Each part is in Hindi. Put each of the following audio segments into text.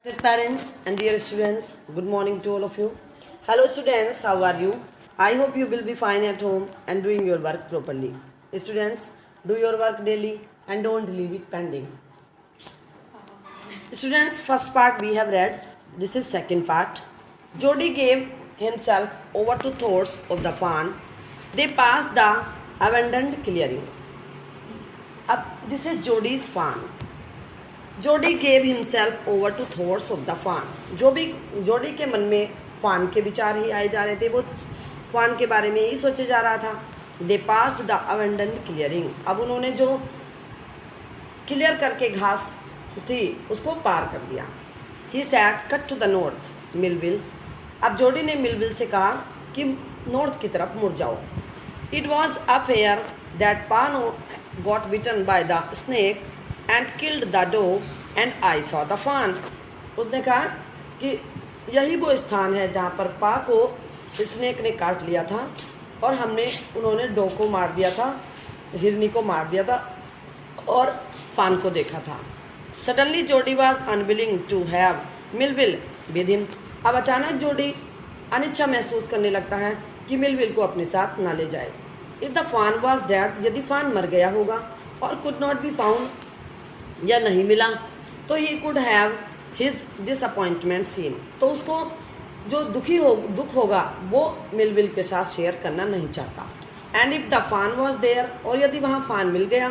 Dear parents and dear students, good morning to all of you. Hello students, how are you? I hope you will be fine at home and doing your work properly. Students, do your work daily and don't leave it pending. Students, first part we have read. This is second part. Jody gave himself over to thoughts of the fawn. They passed the abandoned clearing. This is Jody's fawn. Jody gave himself over to thoughts of the fawn. Jody के मन में फान के विचार ही आए जा रहे थे। वो फान के बारे में ही सोचे जा रहा था। दे पास्ड द अवेंडन क्लियरिंग। अब उन्होंने जो क्लियर करके घास थी उसको पार कर दिया। He sat cut to the north Millwheel. अब जोडी ने मिलविल से कहा कि नॉर्थ की तरफ मुड़ जाओ। It was up here that Pano got bitten by the snake and killed the doe and I saw the fawn. उसने कहा कि यही वो स्थान है जहाँ पर पा को स्नेक ने काट लिया था और उन्होंने डो को मार दिया था, हिरनी को मार दिया था और फान को देखा था। Suddenly Jody was unwilling to have Millwheel with him. अब अचानक जोडी अनिच्छा महसूस करने लगता है कि मिलविल को अपने साथ ना ले जाए। If the fawn was dead, यदि फान मर गया होगा और कुड नॉट बी फाउंड या नहीं मिला, तो he could have his disappointment seen. तो उसको जो दुख होगा वो मिलविल के साथ शेयर करना नहीं चाहता। And if the fawn was there, और यदि वहाँ फान मिल गया,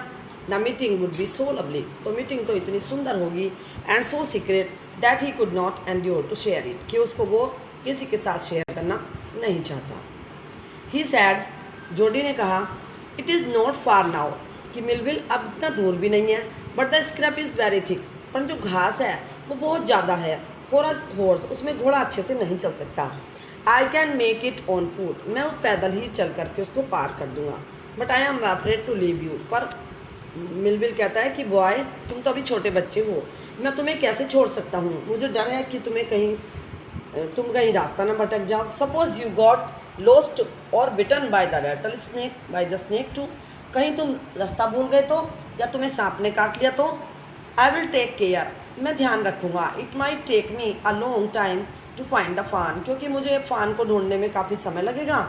the meeting would be so lovely, तो मीटिंग तो इतनी सुंदर होगी, and so secret that he could not endure to share it, कि उसको वो किसी के साथ शेयर करना नहीं चाहता। ही सैड, जोडी ने कहा, it is not far now, कि मिलविल अब इतना दूर भी नहीं है, but the scrap is very thick, पर जो घास है वो बहुत ज़्यादा है। फॉर अस हॉर्स, उसमें घोड़ा अच्छे से नहीं चल सकता। I can make it on foot, मैं वो पैदल ही चल करके उसको पार कर दूंगा। But I am afraid to leave you, पर मिलविल कहता है कि बॉय तुम तो अभी छोटे बच्चे हो, मैं तुम्हें कैसे छोड़ सकता हूँ, मुझे डर है कि तुम कहीं रास्ता ना भटक जाओ। सपोज यू गॉट लॉस्ट और bitten by the rattlesnake by the snake too, कहीं तुम रास्ता भूल गए तो, या तुम्हें सांप ने काट लिया तो। आई विल टेक केयर, मैं ध्यान रखूँगा। It might take me a long time to find the fawn, क्योंकि मुझे फान को ढूंढने में काफ़ी समय लगेगा।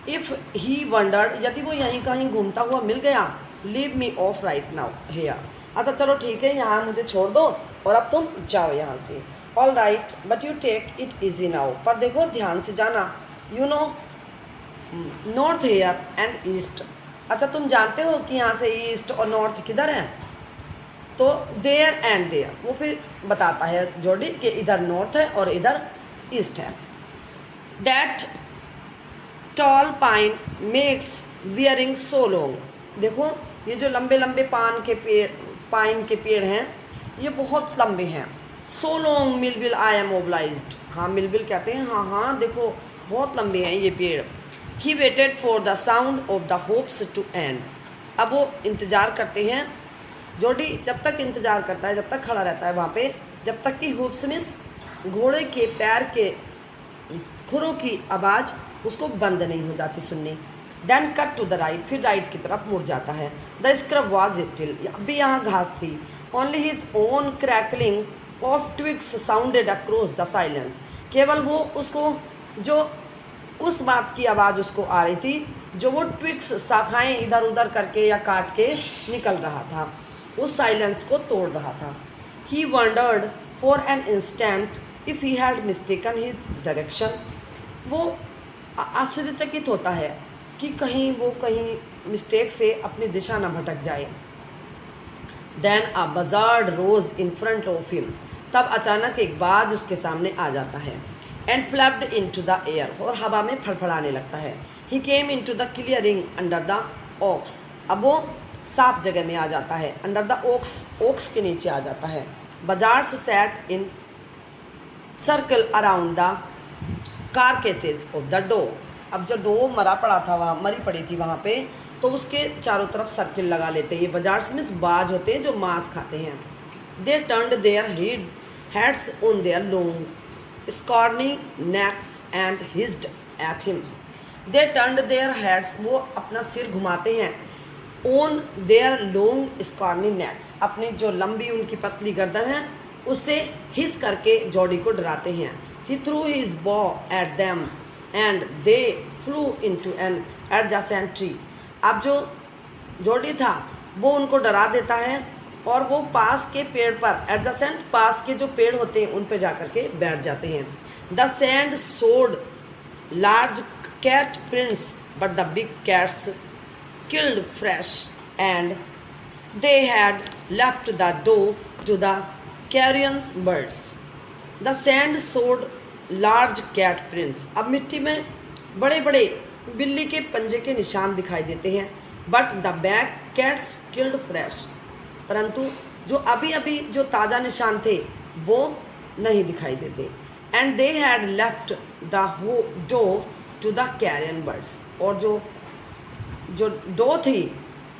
इफ़ ही वंडर्ड, यदि वो यहीं कहीं घूमता हुआ मिल गया, leave me of right now here, अच्छा चलो ठीक है यहाँ मुझे छोड़ दो और अब तुम जाओ यहाँ से। All right but you take it easy now, पर देखो ध्यान से जाना। You know north here and east, अच्छा तुम जानते हो कि यहाँ से ईस्ट और नॉर्थ किधर है, तो देयर एंड देयर, वो फिर बताता है जोडी कि इधर नॉर्थ है और इधर ईस्ट है। That toll pine makes wearing so long, देखो ये जो लंबे लंबे पाइन के पेड़ हैं ये बहुत लंबे हैं। So long Millwheel I am mobilized, हाँ मिलविल कहते हैं हाँ देखो बहुत लंबे हैं ये पेड़। He waited for the sound of the hoofs to end, अब वो इंतज़ार करते हैं। जोडी जब तक इंतज़ार करता है, जब तक खड़ा रहता है वहाँ पे, जब तक कि होप्स मिस घोड़े के पैर के खुरों की आवाज़ उसको बंद नहीं हो जाती सुननी। Then cut to the right, फिर राइट की तरफ मुड़ जाता है। द स्क्रब वॉज स्टिल, अब भी यहाँ घास थी। Only his own crackling of twigs sounded across the silence, केवल वो उसको जो उस बात की आवाज़ उसको आ रही थी जो वो ट्विग्स शाखाएँ इधर उधर करके या काट के निकल रहा था, उस साइलेंस को तोड़ रहा था। He wondered for an instant if he had mistaken his direction, वो आश्चर्यचकित होता है कि कहीं मिस्टेक से अपनी दिशा न भटक जाए। Then a buzzard rose in front of him, तब अचानक एक बाज उसके सामने आ जाता है। And flapped into the air, और हवा में फड़फड़ाने लगता है। He came into the clearing under the oaks, अब वो साफ जगह में आ जाता है। अंडर द ओक्स के नीचे आ जाता है। Buzzards sat in circle around the carcasses of the doe, अब जो डो मरी पड़ी थी वहाँ पे, तो उसके चारों तरफ सर्किल लगा लेते हैं। ये बजार्स में बाज होते हैं जो मांस खाते हैं। They turned their heads on their long scrawny necks and hissed at him, they turned their heads, वो अपना सिर घुमाते हैं on their long scrawny necks, अपनी जो लंबी उनकी पतली गर्दन है उससे हिस करके जॉडी को डराते हैं। He threw his bow at them and they flew into an adjacent tree. अब जो जॉडी था वो उनको डरा देता है और वो पास के पेड़ पर, एडजेसेंट पास के जो पेड़ होते हैं उन पे जाकर के बैठ जाते हैं। The sand showed large cat prints but the big cats killed fresh and they had left the door to the carrion birds. The sand showed large cat prints. अब मिट्टी में बड़े बड़े बिल्ली के पंजे के निशान दिखाई देते हैं। But the back cats killed fresh, परंतु जो अभी अभी जो ताज़ा निशान थे वो नहीं दिखाई देते। And they had left the doe to the carrion birds, और जो डो थी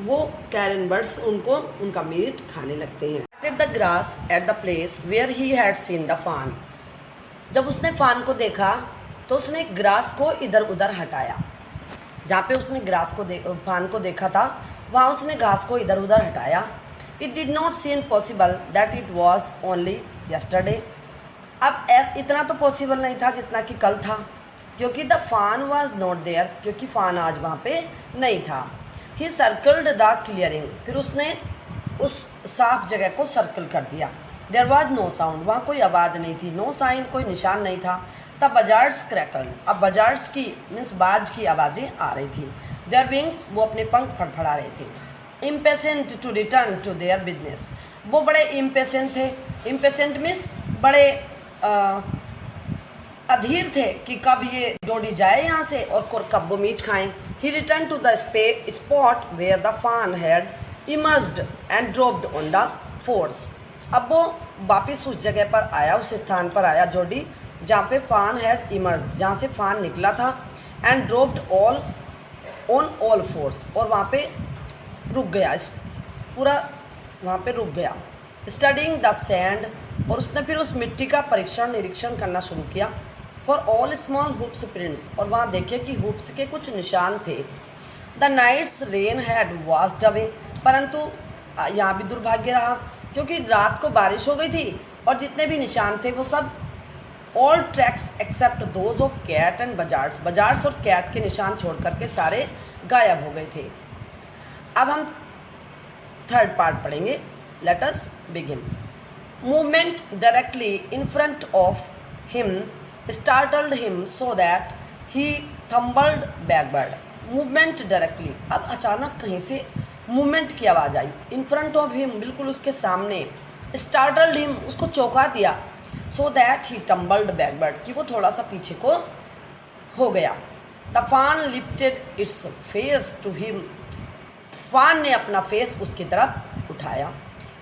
वो कैरन बर्ड्स उनको उनका मीट खाने लगते हैं। At the grass at the place where he had seen the fawn. जब उसने फान को देखा तो उसने ग्रास को इधर उधर हटाया। जहाँ पे उसने फान को देखा था वहाँ उसने घास को इधर उधर हटाया। It did not seem possible that it was only yesterday. अब इतना तो पॉसिबल नहीं था जितना कि कल था, क्योंकि the fawn was not there, क्योंकि फान आज वहाँ पे नहीं था। ही सर्कल्ड द क्लियरिंग, फिर उसने उस साफ जगह को सर्कल कर दिया। देयर वॉज नो साउंड, वहाँ कोई आवाज़ नहीं थी। नो साइन, कोई निशान नहीं था। द बजार्ड्स क्रैकल्ड, अब बजार्ड्स की मीन्स बाज की आवाज़ें आ रही थी। देयर विंग्स, वो अपने पंख फड़फड़ा रहे थे। Impatient to return to their business, वो बड़े इम्पेशेंट थे। इम्पेशेंट मीन्स बड़े अधीर थे कि कब ये जोड़ी जाए यहाँ से और कब वो मीट खाएं। He return to the spot where the fawn had emerged and dropped on the fours. अब वो वापस उस जगह पर आया, उस स्थान पर आया जोड़ी जहाँ पे फान हैड इमर्ज, जहाँ से फान निकला था, and dropped on all force, और वहाँ पे रुक गया, पूरा वहाँ पे रुक गया। स्टडिंग द सैंड, और उसने फिर उस मिट्टी का निरीक्षण करना शुरू किया। For all small hoofs prints, और वहाँ देखे कि हुप्स के कुछ निशान थे। The night's rain had washed away, परंतु यहाँ भी दुर्भाग्य रहा क्योंकि रात को बारिश हो गई थी और जितने भी निशान थे वो सब all tracks except those of cat and buzzards और कैट के निशान छोड़ करके सारे गायब हो गए थे। अब हम थर्ड पार्ट पढ़ेंगे। Let us begin. Movement directly in front of him startled him so that he tumbled backward. Movement directly, अब अचानक कहीं से मूवमेंट की आवाज़ आई। इन फ्रंट ऑफ हिम, बिल्कुल उसके सामने। startled him, उसको चौंका दिया। so that he tumbled backward, कि वो थोड़ा सा पीछे को हो गया। the fawn lifted its face to him, फान ने अपना फेस उसकी तरफ उठाया।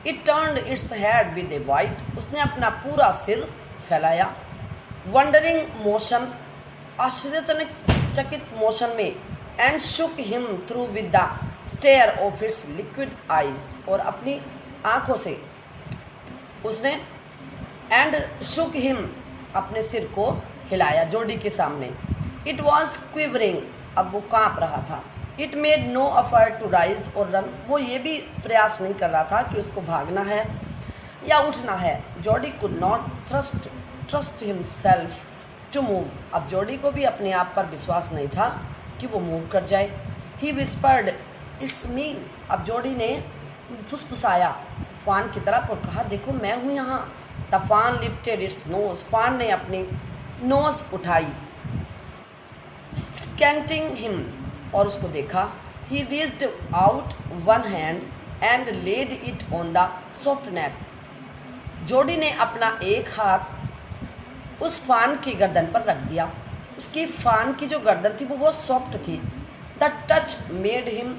it turned its head with a white, उसने अपना पूरा सिर फैलाया। वंडरिंग मोशन, आश्चर्यचकित मोशन में। And shook him through with the stare of its liquid eyes, और अपनी आँखों से उसने एंड शुक हिम, अपने सिर को हिलाया जोड़ी के सामने। इट वॉज क्विवरिंग, अब वो काँप रहा था। It made no effort to rise और रन, वो ये भी प्रयास नहीं कर रहा था कि उसको भागना है या उठना है। Jody could not trust himself to move, अब जोड़ी को भी अपने आप पर विश्वास नहीं था कि वो मूव कर जाए। ही विस्पर्ड इट्स मी, अब जोड़ी ने फुसफुसाया फान की तरफ और कहा देखो मैं हूँ यहाँ। द फान लिफ्टेड इट्स नोज, फान ने अपनी नोज उठाई। स्कैंटिंग हिम, और उसको देखा। He reached out one hand and laid it on the soft neck, जोड़ी ने अपना एक हाथ उस फान की गर्दन पर रख दिया। उसकी फान की जो गर्दन थी वो बहुत सॉफ्ट थी। The touch made him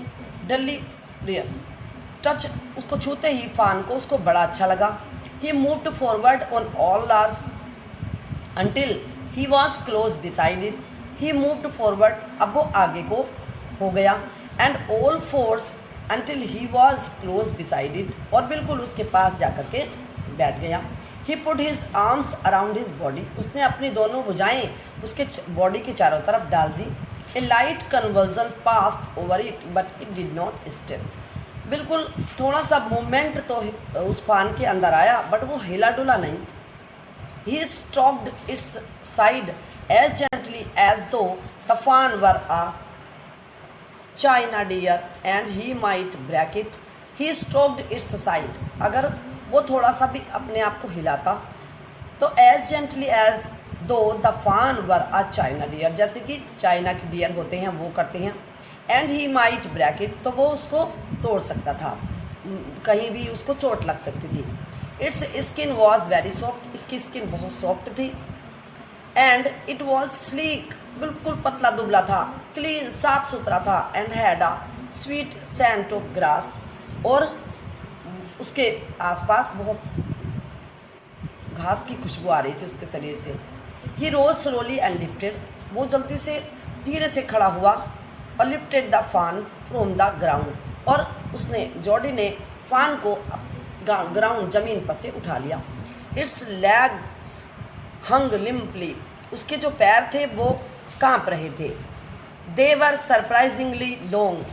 delirious, touch, उसको छूते ही फान को उसको बड़ा अच्छा लगा। He moved forward on all fours until he was close beside it, he moved forward, अब वो आगे को हो गया। And all fours until he was close beside it, और बिल्कुल उसके पास जाकर के बैठ गया। He put his arms around his body, उसने अपनी दोनों भुजाएं उसके बॉडी के चारों तरफ डाल दी। A light convulsion passed over it but it did not still, बिल्कुल थोड़ा सा मूवमेंट तो उस फान के अंदर आया, बट वो हिला डुला नहीं। He stroked its side as gently as though the fawn were a china deer and he might break it. He stroked its side, अगर वो थोड़ा सा भी अपने आप को हिलाता तो as gently as though the fawn were a china dear, जैसे कि चाइना के डियर होते हैं वो करते हैं। And he might break it, तो वो उसको तोड़ सकता था, कहीं भी उसको चोट लग सकती थी। Its skin was very soft, इसकी स्किन बहुत सॉफ्ट थी। एंड इट वॉज स्लीक, बिल्कुल पतला दुबला था। क्लीन, साफ सुथरा था। And had a sweet scent of grass, और उसके आसपास बहुत घास की खुशबू आ रही थी उसके शरीर से। ही रोज स्लोली एंड लिफ्टेड, वो जल्दी से धीरे से खड़ा हुआ और लिफ्टेड द फान फ्रॉम द ग्राउंड, और उसने जॉडी ने फान को ग्राउंड जमीन पर से उठा लिया। इट्स लैग हंग लिम्पली, उसके जो पैर थे वो कांप रहे थे। दे वर सरप्राइजिंगली लॉन्ग,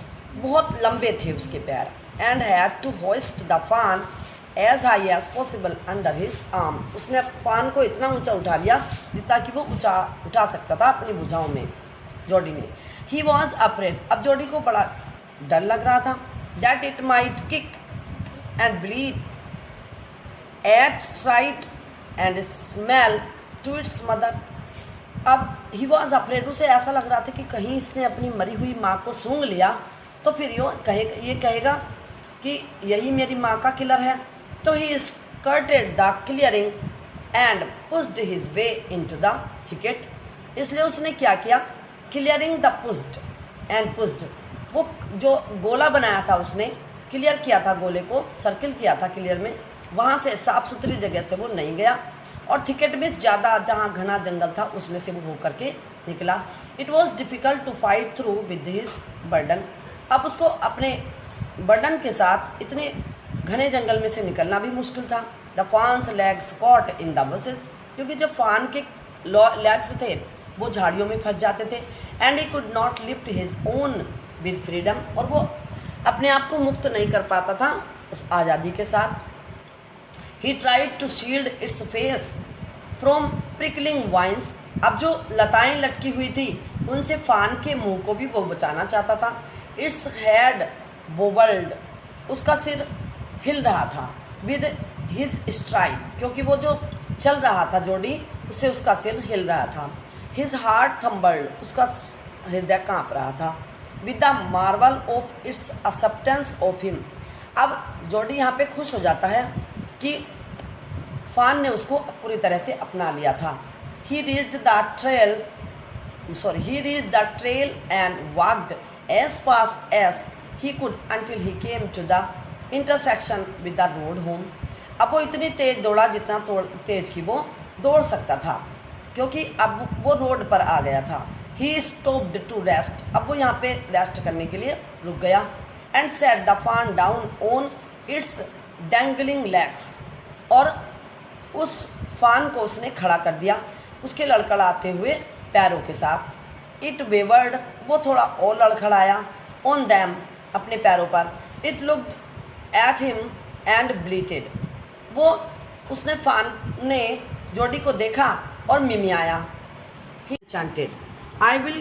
बहुत लंबे थे उसके पैर। And had to hoist the fawn as high as possible under his arm, उसने फान को इतना ऊंचा उठा लिया ताकि वो उठा सकता था अपनी भुजाओं में जॉडी ने। ही वॉज अफ्रेड, अब जॉडी को बड़ा डर लग रहा था। That it might kick and bleed at sight and smell to its mother. अब ही वॉज अफ्रेड, उसे ऐसा लग रहा था कि कहीं इसने अपनी मरी हुई माँ को सूंघ लिया तो फिर ये कहेगा कि यही मेरी माँ का किलर है। तो he skirted the clearing and pushed his way into the thicket, इसलिए उसने क्या किया, clearing the pushed and pushed, वो जो गोला बनाया था उसने क्लियर किया था, गोले को सर्किल किया था क्लियर में, वहाँ से साफ सुथरी जगह से वो नहीं गया, और थिकेट में ज़्यादा जहाँ घना जंगल था उसमें से वो हो करके निकला। It was difficult to fight through with his burden, अब उसको अपने बर्डन के साथ इतने घने जंगल में से निकलना भी मुश्किल था। The fawn's legs caught in the bushes, क्योंकि जो फान के लेग्स थे वो झाड़ियों में फंस जाते थे। And he could not lift his own with freedom, और वो अपने आप को मुक्त नहीं कर पाता था उस आज़ादी के साथ। He tried to shield its face from prickling vines, अब जो लताएं लटकी हुई थी उनसे फान के मुंह को भी वो बचाना चाहता था। इट्स हेड बोबल्ड, उसका सिर हिल रहा था। विद हिज स्ट्राइड, क्योंकि वो जो चल रहा था जॉडी उससे उसका सिर हिल रहा था। हिज हार्ट थम्बल्ड, उसका हृदय काँप रहा था। With the Marvel of its acceptance of him, अब जॉडी यहाँ पे खुश हो जाता है कि फान ने उसको पूरी तरह से अपना लिया था। ही reached the trail and walked as fast as he could until he came to the intersection with the road home, अब वो इतनी तेज़ दौड़ा जितना तेज़ की वो दौड़ सकता था, क्योंकि अब वो रोड पर आ गया था। ही stopped to rest, अब वो यहाँ पे रेस्ट करने के लिए रुक गया। And set the fan down on its dangling legs, और उस फान को उसने खड़ा कर दिया उसके लड़खड़ाते हुए पैरों के साथ। इट वेवर्ड, वो थोड़ा और लड़खड़ाया। ऑन दैम, अपने पैरों पर। It looked at him and bleated, वो उसने फान ने जॉडी को देखा और मिमियाया। He chanted, I will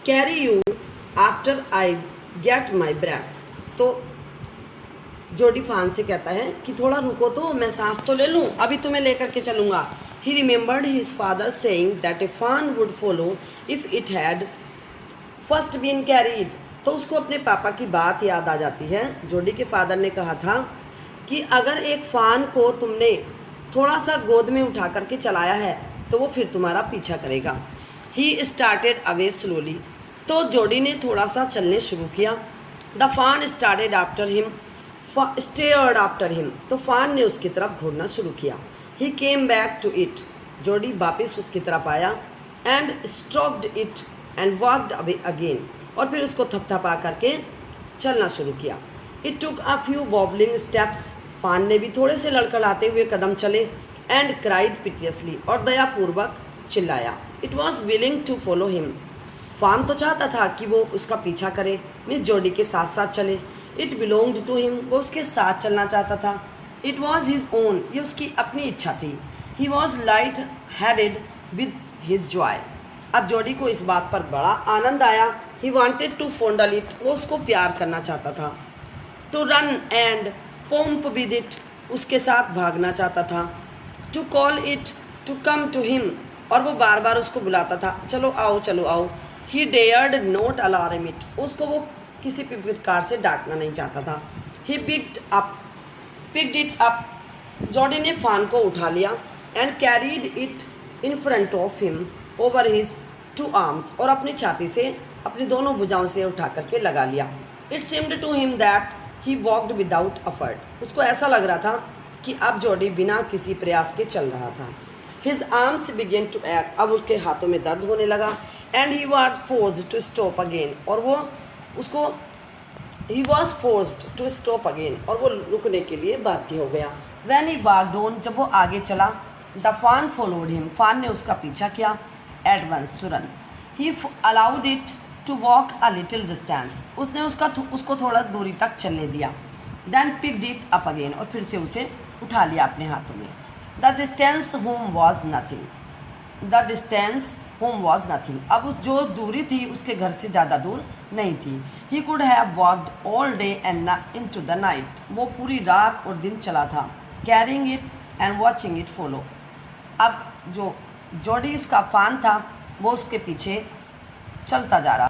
carry you after I get my breath, तो जॉडी फान से कहता है कि थोड़ा रुको तो मैं सांस तो ले लूँ, अभी तुम्हें लेकर के चलूँगा। He remembered his father saying that a fawn would follow if it had first been carried, तो उसको अपने पापा की बात याद आ जाती है। जॉडी के फादर ने कहा था कि अगर एक फान को तुमने थोड़ा सा गोद में उठा करके चलाया है तो वो फिर तुम्हारा पीछा करेगा। He started away slowly, तो जॉडी ने थोड़ा सा चलने शुरू किया। The fawn started after him, stared after him, तो फान ने उसकी तरफ घूरना शुरू किया। He came back to it, Jordi वापस उसकी तरफ आया। and stroked it and walked away again, और फिर उसको थपथपा करके चलना शुरू किया। It took a few wobbling steps, फान ने भी थोड़े से लड़खड़ाते हुए कदम चले। and cried piteously, और दयापूर्वक चिल्लाया। It was willing to follow him, फान तो चाहता था कि वो उसका पीछा करे, मिस जॉडी के साथ साथ चले। इट बिलोंग्ड टू हिम, वो उसके साथ चलना चाहता था। इट वॉज हिज ओन, ये उसकी अपनी इच्छा थी। He was light headed with his joy, अब जॉडी को इस बात पर बड़ा आनंद आया। He wanted to fondle it, वो उसको प्यार करना चाहता था। To run and romp with it, उसके साथ भागना चाहता था। To call it to come to him, और वो बार बार उसको बुलाता था, चलो आओ चलो आओ। ही डेयर्ड नोट अलार्म इट, उसको वो किसी भी प्रकार से डांटना नहीं चाहता था। He picked it up, Jody ने फान को उठा लिया। And carried it in front of him over his two arms, और अपनी छाती से अपनी दोनों भुजाओं से उठा करके लगा लिया। It seemed to him that he walked without effort, उसको ऐसा लग रहा था कि अब जॉडी बिना किसी प्रयास के चल रहा था। हिज आर्म्स बिगेन टू एक्ट, अब उसके हाथों में दर्द होने लगा। And he was forced to stop again, और वो उसको he was forced to stop again, और वो रुकने के लिए बाध्य हो गया। वैन ही वॉकड ऑन, जब वो आगे चला, द फान फॉलोड हिम, फान ने उसका पीछा किया। एट वंस, तुरंत। He allowed it to walk a little distance, उसने उसको थोड़ा दूरी तक चलने दिया। Then picked it up again, और फिर से उसे उठा लिया अपने हाथों में। The distance home was nothing, the distance home was nothing, अब उस जो दूरी थी उसके घर से ज़्यादा दूर नहीं थी। He could have walked all day and into the night, वो पूरी रात और दिन चला था। Carrying it and watching it follow, अब जो जॉडी इसका फान था वो उसके पीछे चलता जा रहा।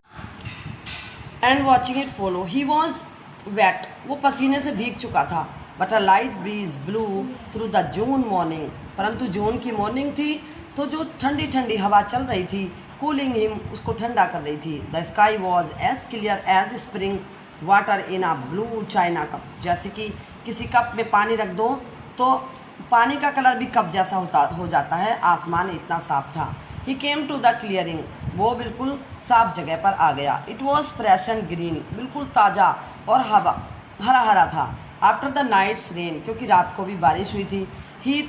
And watching it follow, he was wet, वो पसीने से भीग चुका था। But a light breeze blew through the June morning, परंतु जून की मॉर्निंग थी तो जो ठंडी ठंडी हवा चल रही थी, कूलिंग हिम, उसको ठंडा कर रही थी। The sky was as clear as spring water in a blue china cup, जैसे कि किसी कप में पानी रख दो तो पानी का कलर भी कप जैसा हो जाता है, आसमान इतना साफ था। ही केम टू द क्लियरिंग, वो बिल्कुल साफ जगह पर आ गया। It was fresh and green, बिल्कुल ताज़ा और हरा हरा था। आफ्टर द नाइट्स रेन, क्योंकि रात को भी बारिश हुई थी। He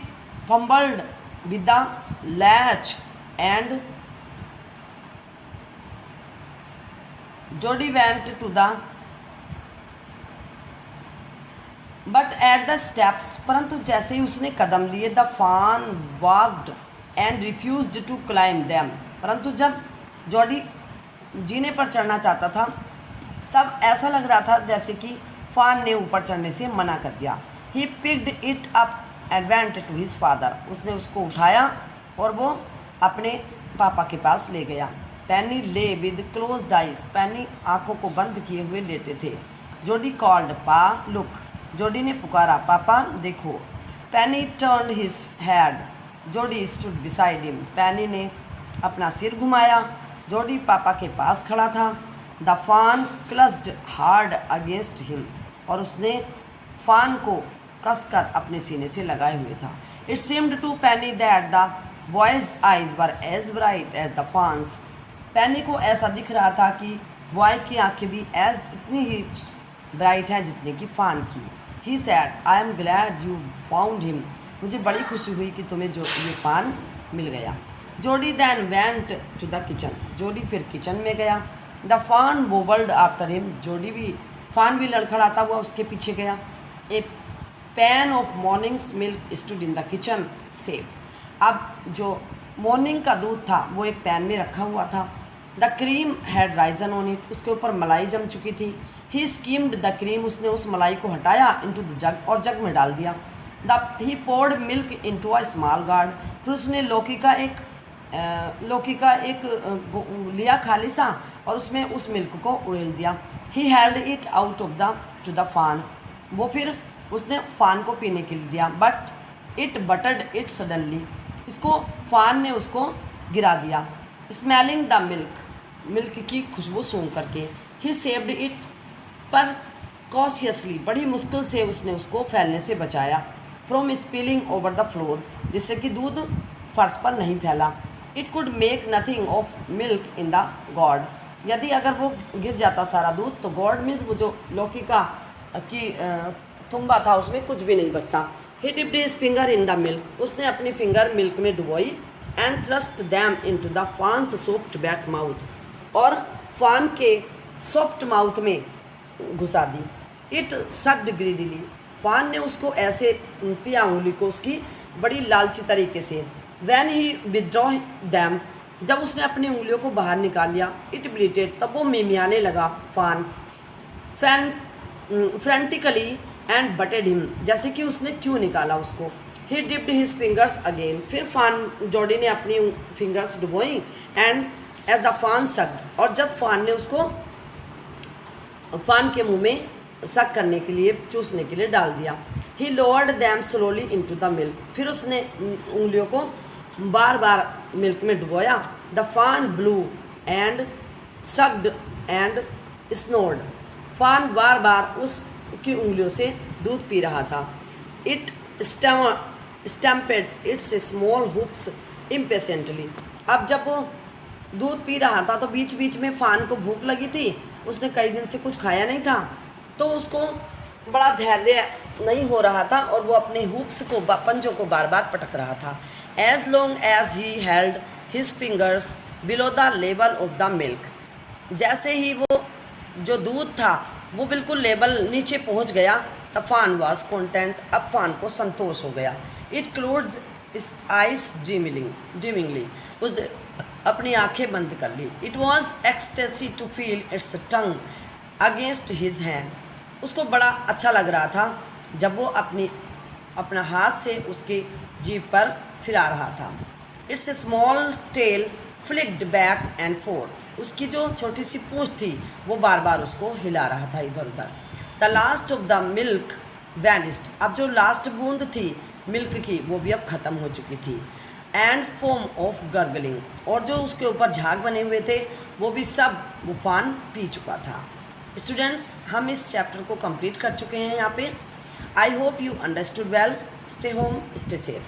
fumbled with the latch and Jody went to the but at the steps, परंतु जैसे ही उसने कदम लिए, the fawn balked and refused to climb them, परंतु जब जॉडी जीने पर चढ़ना चाहता था तब ऐसा लग रहा था जैसे कि फान ने ऊपर चढ़ने से मना कर दिया। He picked it up and went to his father, उसने उसको उठाया और वो अपने पापा के पास ले गया। पैनी ले विद क्लोज्ड आइज, पैनी आंखों को बंद किए हुए लेटे थे। जॉडी कॉल्ड पा लुक, जॉडी ने पुकारा पापा देखो। पैनी turned his head, Jordi stood beside him, पैनी ने अपना सिर घुमाया। जॉडी पापा के पास खड़ा था। द फान क्लस्ड हार्ड अगेंस्ट हिम, और उसने फान को कसकर अपने सीने से लगाए हुए था। It seemed to Penny that the boy's eyes were as bright as the fawn's, Penny को ऐसा दिख रहा था कि बॉय की आंखें भी इतनी ही ब्राइट हैं जितनी कि फान की। He said I am glad you found him, मुझे बड़ी खुशी हुई कि तुम्हें जो ये फान मिल गया। Jody then went to the kitchen, Jody फिर किचन में गया। द फान बोबल्ड आफ्टर हिम, जॉडी भी फान भी लड़खड़ाता हुआ उसके पीछे गया। A pan of morning's milk stood in the kitchen safe, अब जो मॉर्निंग का दूध था वो एक पैन में रखा हुआ था। The cream had Ryzen on it, उसके ऊपर मलाई जम चुकी थी। ही स्कीम्ड द क्रीम, उसने उस मलाई को हटाया इनटू द जग, और जग में डाल दिया। He poured milk into a small gourd, फिर उसने लौकी का एक लिया खाली सा, और उसमें उस मिल्क को उड़ेल दिया। He held it out of the two the फान, वो फिर उसने फान को पीने के लिए दिया। बट इट बटर्ड इट सडनली, इसको फान ने उसको गिरा दिया। स्मेलिंग द मिल्क, मिल्क की खुशबू सूंघ करके। ही सेव्ड इट, पर कॉशियसली, बड़ी मुश्किल से उसने उसको फैलने से बचाया। From spilling over the floor, जिससे कि दूध फर्श पर नहीं फैला। It could make nothing of milk in the God, यदि अगर वो गिर जाता सारा दूध तो गॉड मीन्स वो जो लौकी का की तुम्बा था उसमें कुछ भी नहीं बचता। He dipped his finger in the milk, उसने अपनी फिंगर मिल्क में डुबोई। And thrust them into the fawn's soft back mouth, और फान के सॉफ्ट माउथ में घुसा दी। इट सक्ड ग्रीडीली, फान ने उसको ऐसे पिया उंगली को उसकी बड़ी लालची तरीके से। वैन ही विदड्रॉ दैम, जब उसने अपनी उंगलियों को बाहर निकाल लिया, इट ब्लीटेड, तब वो मिमियाने लगा फान, फ्रेंटिकली एंड बटेड हिम, जैसे कि उसने क्यों निकाला उसको। ही डिप्ड हिज फिंगर्स अगेन, फिर फान जॉडी ने अपनी फिंगर्स डुबोई, एंड एज द फान सक्ड, और जब फान ने उसको फान के मुंह में सक करने के लिए, चूसने के लिए डाल दिया। He lowered them slowly into the milk, फिर उसने उंगलियों को बार बार मिल्क में डुबोया। The fawn blew and sucked and snorted, fawn बार बार उसकी उंगलियों से दूध पी रहा था। It stampede it's small hoops impatiently, अब जब वो दूध पी रहा था तो बीच बीच में फान को भूख लगी थी, उसने कई दिन से कुछ खाया नहीं था, तो उसको बड़ा धैर्य नहीं हो रहा था और वो अपने हुप्स को, पंजों को बार बार पटक रहा था। As long as he held his fingers below the level of the milk, जैसे ही वो जो दूध था वो बिल्कुल लेवल नीचे पहुंच गया, द फान वॉज कॉन्टेंट, अब फान को संतोष हो गया। It closed its eyes dreamingly, उस अपनी आंखें बंद कर ली। It was ecstasy to feel its tongue against his hand, उसको बड़ा अच्छा लग रहा था जब वो अपना हाथ से उसकी जीभ पर फिरा रहा था। It's a small tell flicked back and fourth, उसकी जो छोटी सी पूंछ थी वो बार बार उसको हिला रहा था इधर उधर। The last of the milk vanished, अब जो लास्ट बूंद थी मिल्क की वो भी अब ख़त्म हो चुकी थी। एंड फोम ऑफ गर्गलिंग, और जो उसके ऊपर झाग बने हुए थे वो भी सब वो फान पी चुका था। स्टूडेंट्स, हम इस चैप्टर को कंप्लीट कर चुके हैं यहाँ पे। I hope you understood well. Stay home, stay safe.